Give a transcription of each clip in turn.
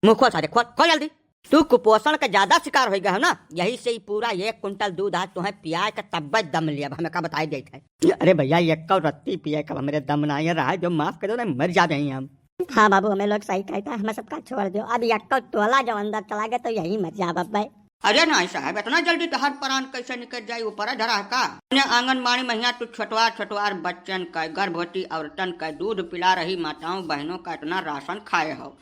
मुँह खोल सारे खोल खोल जल्दी। तू कुपोषण का ज्यादा शिकार हो गया है ना, यही से ही पूरा 1 कुंटल दूध आज तुम्हें पिया के तब दम लिया। हमें का बताई गई थे। अरे भैया 1 कौ रत्ती पिया कब मेरे दम ना ये रहा, जो माफ करो ना मर जा रहे हम। हाँ बाबू, हमें लोग सही कहता है, हमें सबका छोड़ दो। अब 1 कौ तोला जो अंदर चला गया तो यही मर जा बाबा। अरे नहीं साहब, इतना जल्दी तो हर प्राण कैसे निकल जाये ऊपर धरा का। आंगनबाड़ी महिला तू छोटवार बच्चन का, गर्भवती औरतन का, दूध पिला रही माताओं बहनों का इतना राशन खाए हो,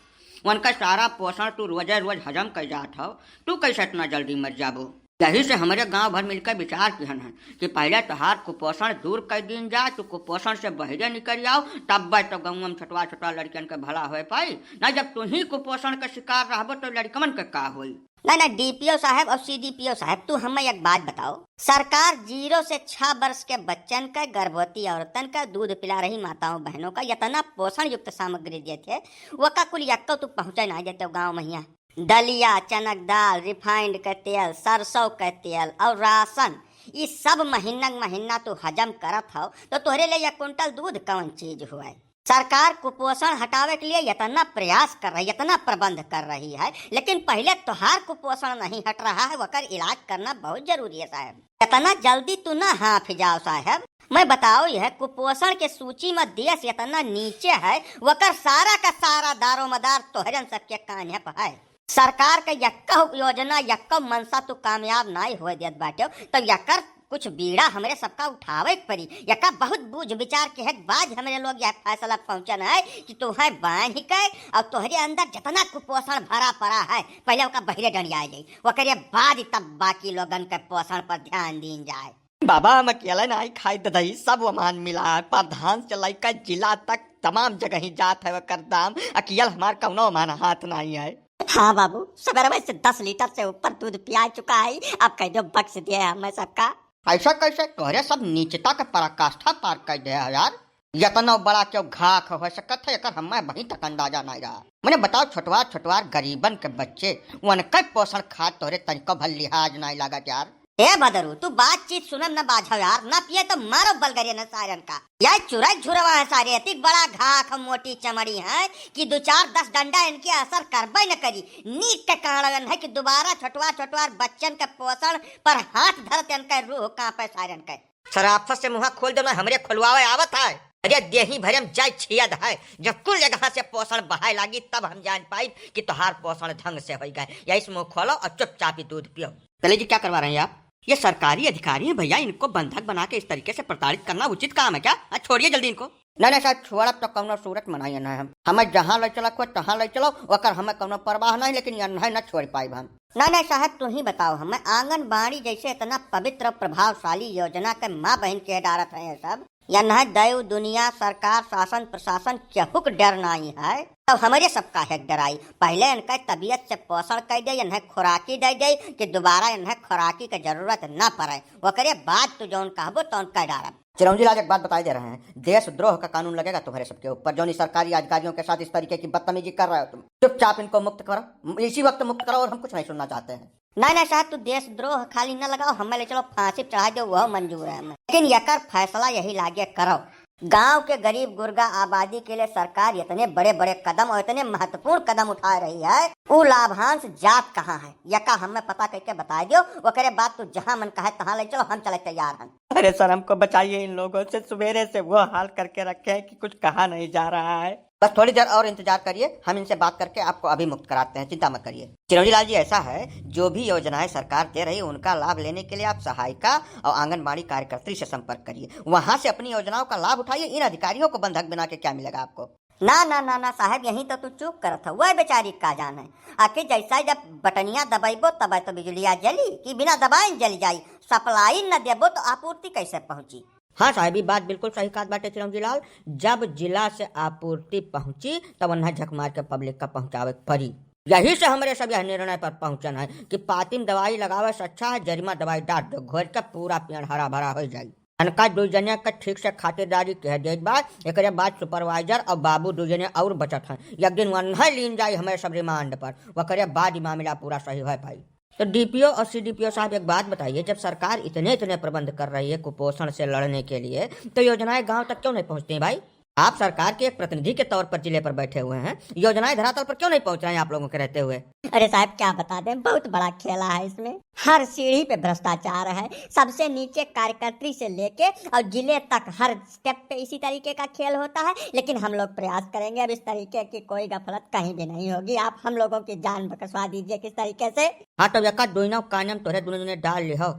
उनका सारा पोषण तू रोज हजम कर जात हो, तू कैसे इतना जल्दी मर जाबो। यही से हमारे गांव भर मिलकर विचार किहन है कि पहले तोहार कुपोषण दूर कर दिन जा, तू कुपोषण से बहरे निकल जाओ, तब तो गाँव में छोटवा लड़कियन के भला हो पाई ना। जब तू ही कुपोषण का शिकार रहबो तो लड़कमन के का होई। ना डीपीओ साहब और सीडीपीओ साहब, तू हमें एक बात बताओ, सरकार 0 से 6 वर्ष के बच्चन का, गर्भवती औरतन का, दूध पिला रही माताओं बहनों का इतना पोषण युक्त सामग्री देते, वो का कुल 1 कौ तू पहुँचा ना देते गाँव में। दलिया, चनक दाल, रिफाइंड का तेल, सरसों का तेल और राशन, ये सब महीना तू हजम करत हो तो तोहरे लिए 1 कुंटल दूध कौन चीज हुआ। सरकार कुपोषण हटावे के लिए इतना प्रयास कर रही है, इतना प्रबंध कर रही है, लेकिन पहले तोहार कुपोषण नहीं हट रहा है, वकर इलाज करना बहुत जरूरी है साहब। इतना जल्दी तू ना हाफ जाओ साहब। मैं बताओ, यह कुपोषण के सूची में देश इतना नीचे है, वकर सारा का सारा दारोमदार तोहरन सबके कान्हे पर है। सरकार का 1 कौ योजना, 1 कौ मनसा तू कामयाब नहीं हो देत बाटे, तो यकर कुछ बीड़ा हमरे सबका उठावे पड़ी। यका बहुत बूझ विचार के बाद हमरे लोग यह फैसला पहुंचन है कि तुहे बांध के और तोहरे अंदर जितना कुपोषण भरा पड़ा है पहले ओका बहरे डंडिया जाए, ओकरे बाद तब बाकी लोगन के पोषण पर ध्यान दीन जाए। बाबा हम अकेले नहीं खाई दही, सब वमान मिला प्रधान से लेकर जिला तक तमाम जगह ही जात है, वकर दाम अकेले हमार कौनो मान हाथ नहीं है। हाँ बाबू, सवेरे से 10 लीटर से ऊपर दूध पिया चुका है, अब कह दो बख्श दिया हमें सबका। ऐसा कैसे तोहरे सब नीचता के पराकाष्ठा पार कर दे यार। इतना बड़ा क्यों घाक हो सकत है, हमें वहीं तक अंदाजा नहीं रहा। मैंने बताओ, छोटवार गरीबन के बच्चे उनका पोषण खा तोहरे तनिको भल लिहाज नहीं लागत यार। ए बदरू, तू बातचीत सुनम न बाझो यार, ना पिए तो मारो बलगरिया न सारन का। यार चुराई झुरवा है सारे, इतनी बड़ा घाक मोटी चमड़ी है कि 2-4-10 डंडा इनके असर करबे न करी। नीक के कारण है कि दोबारा छोटवार बच्चन के पोषण पर हाथ धरते इनका रूह कांपे सारन के। शराफत से मुँह खोल दो ना, हमरे खुलवावे आवत है। अरे देही भरम जाय छियद है, जब कुल जगह से पोषण बहाय लागी तब हम जान पाई कि तोहार पोषण ढंग से हो गए। यही मुँह खोलो और चुपचाप ही दूध पियो। चले जी, क्या करवा रहे हैं आप? ये सरकारी अधिकारी है भैया, इनको बंधक बना के इस तरीके से प्रताड़ित करना उचित काम है क्या? छोड़िए जल्दी इनको। नहीं सर, छोड़ा तो कौनो सूरत मनाइए ना, हमें जहाँ ले चला तहाँ ले चलो, वकर हमें कौनो परवाह नहीं, लेकिन यह न छोड़ पाई हम। नहीं साहब, तू ही बताओ, हमें आंगनबाड़ी जैसे इतना पवित्र प्रभावशाली योजना के माँ बहन के डारत है सब, या न दैव दुनिया सरकार शासन प्रशासन चहुक डर नहीं है, तब हमारे सबका है डराई। पहले इनका तबीयत से पोषण कर दे, इन्हें खुराकी दे दे कि दोबारा इन्हें खुराकी की जरूरत न पड़े, वकरे बाद तू जौन कहबो तो उनका डारब। चिरंजी लाल एक बात बताई दे रहे हैं, देशद्रोह का कानून लगेगा तुम्हारे सबके ऊपर, जो सरकारी अधिकारियों के साथ इस तरीके की बदतमीजी कर रहे हो तुम। चुपचाप इनको मुक्त करो, इसी वक्त मुक्त करो, और हम कुछ नहीं सुनना चाहते हैं। नहीं साहब, तू देशद्रोह खाली न लगाओ, हमें ले चलो फांसी चढ़ा दो, वह मंजूर है हमें, लेकिन यकर फैसला यही लागे करो। गांव के गरीब गुर्गा आबादी के लिए सरकार इतने बड़े कदम और इतने महत्वपूर्ण कदम उठा रही है, वो लाभांश जात कहाँ है यका हमें पता करके बता दो, वकरे बाद तू जहाँ मन कहे तहाँ ले चलो, हम चले तैयार हैं। अरे सर, हमको बचाइए, इन लोगों से सवेरे से वो हाल करके रखे हैं कि कुछ कहा नहीं जा रहा है। बस थोड़ी देर और इंतजार करिए, हम इनसे बात करके आपको अभी मुक्त कराते हैं, चिंता मत करिए। चिरंजी लाल जी, ऐसा है, जो भी योजनाएं सरकार दे रही है उनका लाभ लेने के लिए आप सहायिका और आंगनबाड़ी कार्यकर्त्री से संपर्क करिए, वहाँ से अपनी योजनाओं का लाभ उठाइए। इन अधिकारियों को बंधक बना के क्या मिलेगा आपको? ना साहब, यही तो तू चूक करत है, वह बेचारी का जान है। आखिर जैसा जब बटनिया दबाइबो तब तो बिजलिया जली कि बिना दबाए जल जाई, सप्लाई न देबो तो आपूर्ति कैसे पहुंची? हाँ साहब, बात बिल्कुल सही कहा बाटे चिरंजी लाल, जब जिला से आपूर्ति पहुंची तब उन्हें झक मार के पब्लिक का पहुंचावे पड़ी। यही से हमारे सब यह निर्णय पर पहुंचना है कि पातिम दवाई लगावे से अच्छा है जरिमा दवाई डाल दो, घोर का पूरा पेड़ हरा भरा हो जाए। अनका 2 जने का ठीक से खातिरदारी कह दे बाद एक बाद सुपरवाइजर और बाबू 2 जने और बचत है, एक दिन वह लीन जाये हमें सब रिमांड पर, वकरे बाद मामला पूरा सही हो पाई। तो डीपीओ और सीडीपीओ साहब एक बात बताइए, जब सरकार इतने प्रबंध कर रही है कुपोषण से लड़ने के लिए, तो योजनाएं गांव तक क्यों नहीं पहुंचती भाई? आप सरकार के एक प्रतिनिधि के तौर पर जिले पर बैठे हुए हैं, योजनाएं धरातल पर क्यों नहीं पहुंच रही आप लोगों के रहते हुए? अरे साहब क्या बता दें, बहुत बड़ा खेला है इसमें। हर सीढ़ी पे भ्रष्टाचार है, सबसे नीचे कार्यकर्त्री से लेके और जिले तक हर स्टेप पे इसी तरीके का खेल होता है। लेकिन हम लोग प्रयास करेंगे, अब इस तरीके की कोई गफलत कहीं भी नहीं होगी। आप हम लोगों की जान बकसवा दीजिए किस तरीके से। हाँ तो यका दोनों कानम तोरे दुनिया डाल लिहो।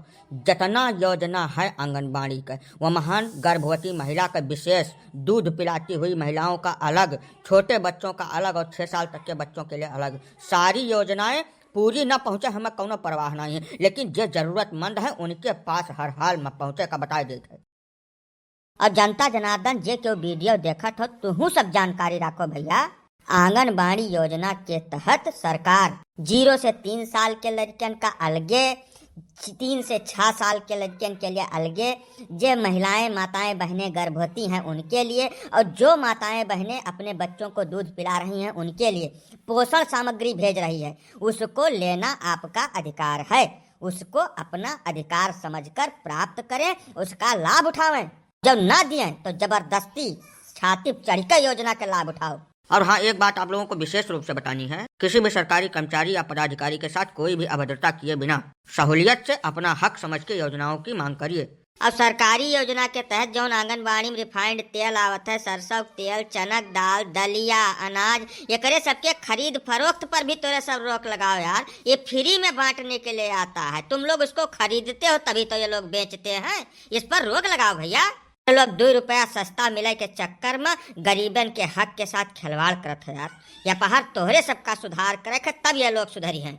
जतना योजना है आंगनबाड़ी का, वह महान गर्भवती महिला का विशेष, दूध पिलाती हुई महिलाओं का अलग, छोटे बच्चों का अलग और 6 साल तक के बच्चों के लिए अलग, सारी योजनाएं पूरी न पहुंचे हमें कोनो परवाह नहीं है, लेकिन जो जरूरतमंद है उनके पास हर हाल में पहुंचे का बताए देते। अब जनता जनार्दन जे क्यों वीडियो देखत हो तुहू सब जानकारी रखो भैया। आंगनबाड़ी योजना के तहत सरकार 0 से 3 साल के लड़कियन का अलगे, 3 से 6 साल के लड़कियन के लिए अलगे, जो महिलाएं माताएं बहनें गर्भवती हैं उनके लिए, और जो माताएं बहनें अपने बच्चों को दूध पिला रही हैं उनके लिए पोषण सामग्री भेज रही है। उसको लेना आपका अधिकार है, उसको अपना अधिकार समझकर प्राप्त करें, उसका लाभ उठावें। जब ना दिए तो जबरदस्ती छाती चढ़कर योजना का लाभ उठाओ। और हाँ, एक बात आप लोगों को विशेष रूप से बतानी है, किसी भी सरकारी कर्मचारी या पदाधिकारी के साथ कोई भी अभद्रता किए बिना सहूलियत से अपना हक समझ के योजनाओं की मांग करिए। अब सरकारी योजना के तहत जौन आंगनबाड़ी में रिफाइंड तेल आवत है, सरसों तेल, चनक दाल, दलिया, अनाज, ये करे सबके खरीद फरोख्त पर भी तोरे सब रोक लगाओ यार। ये फ्री में बांटने के लिए आता है, तुम लोग उसको खरीदते हो तभी तो ये लोग बेचते हैं। इस पर रोक लगाओ भैया। लोग 2 रुपया सस्ता मिले के चक्कर में गरीबन के हक के साथ खिलवाड़ करत है यार। या पहाड़ तोहरे सबका सुधार करे तब ये लोग सुधरी हैं।